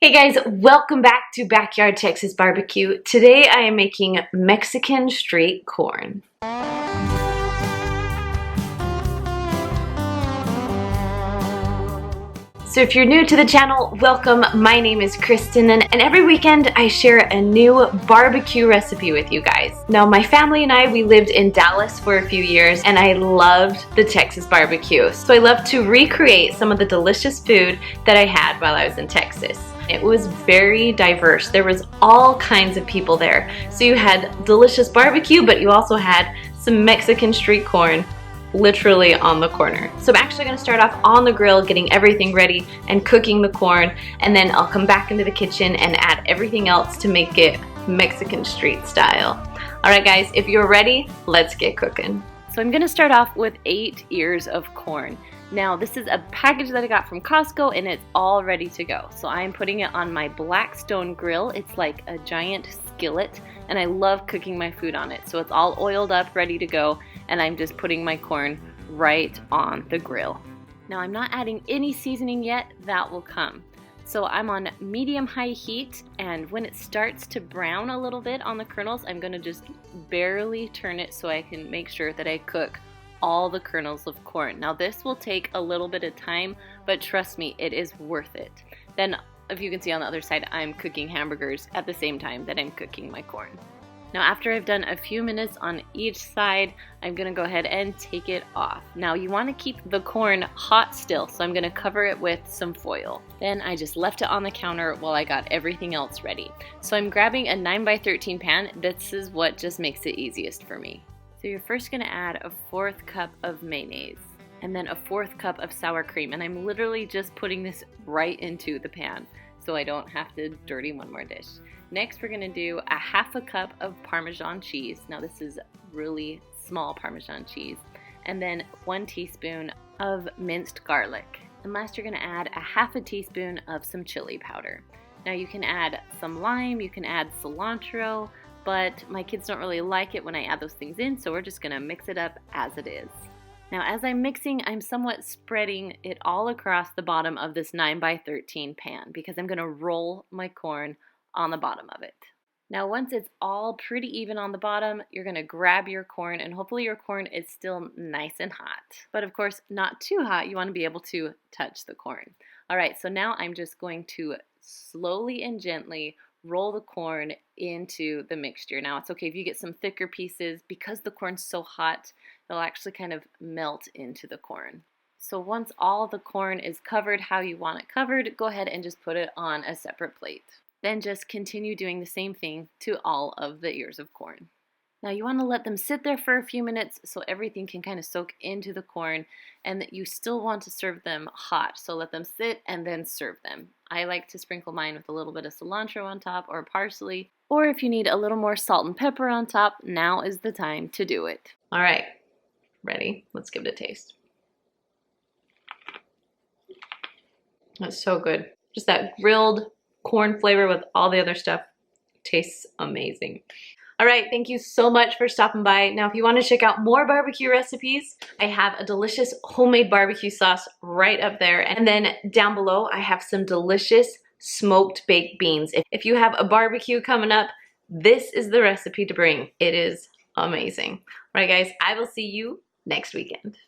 Hey guys, welcome back to Backyard Texas Barbecue. Today I am making Mexican street corn. So if you're new to the channel, welcome. My name is Kristen, and every weekend I share a new barbecue recipe with you guys. Now my family and we lived in Dallas for a few years and I loved the Texas barbecue. So I love to recreate some of the delicious food that I had while I was in Texas. It was very diverse. There was all kinds of people there. So you had delicious barbecue, but you also had some Mexican street corn literally on the corner. So I'm actually going to start off on the grill getting everything ready and cooking the corn, and then I'll come back into the kitchen and add everything else to make it Mexican street style. Alright guys, if you're ready, let's get cooking. So I'm going to start off with 8 ears of corn. Now this is a package that I got from Costco and it's all ready to go. So I'm putting it on my Blackstone grill. It's like a giant skillet and I love cooking my food on it. So it's all oiled up, ready to go, and I'm just putting my corn right on the grill. Now I'm not adding any seasoning yet, that will come. So I'm on medium-high heat, and when it starts to brown a little bit on the kernels, I'm gonna just barely turn it so I can make sure that I cook all the kernels of corn. Now this will take a little bit of time, but trust me, it is worth it. Then if you can see on the other side, I'm cooking hamburgers at the same time that I'm cooking my corn. Now after I've done a few minutes on each side, I'm gonna go ahead and take it off. Now you wanna keep the corn hot still, so I'm gonna cover it with some foil. Then I just left it on the counter while I got everything else ready. So I'm grabbing a 9x13 pan. This is what just makes it easiest for me. So you're first gonna add a 1/4 cup of mayonnaise, and then a 1/4 cup of sour cream. And I'm literally just putting this right into the pan so I don't have to dirty one more dish. Next, we're gonna do a 1/2 cup of Parmesan cheese. Now this is really small Parmesan cheese. And then 1 teaspoon of minced garlic. And last, you're gonna add a 1/2 teaspoon of some chili powder. Now you can add some lime, you can add cilantro, but my kids don't really like it when I add those things in, so we're just gonna mix it up as it is. Now as I'm mixing, I'm somewhat spreading it all across the bottom of this 9x13 pan because I'm gonna roll my corn on the bottom of it. Now once it's all pretty even on the bottom, you're gonna grab your corn, and hopefully your corn is still nice and hot. But of course, not too hot. You wanna be able to touch the corn. All right, so now I'm just going to slowly and gently roll the corn into the mixture. Now it's okay if you get some thicker pieces because the corn's so hot, it'll actually kind of melt into the corn. So once all the corn is covered how you want it covered, go ahead and just put it on a separate plate. Then just continue doing the same thing to all of the ears of corn. Now you want to let them sit there for a few minutes so everything can kind of soak into the corn, and that you still want to serve them hot. So let them sit and then serve them. I like to sprinkle mine with a little bit of cilantro on top or parsley, or if you need a little more salt and pepper on top, now is the time to do it. All right, ready? Let's give it a taste. That's so good. Just that grilled corn flavor with all the other stuff tastes amazing. All right, thank you so much for stopping by. Now, if you want to check out more barbecue recipes, I have a delicious homemade barbecue sauce right up there. And then down below, I have some delicious smoked baked beans. If you have a barbecue coming up, this is the recipe to bring. It is amazing. All right, guys, I will see you next weekend.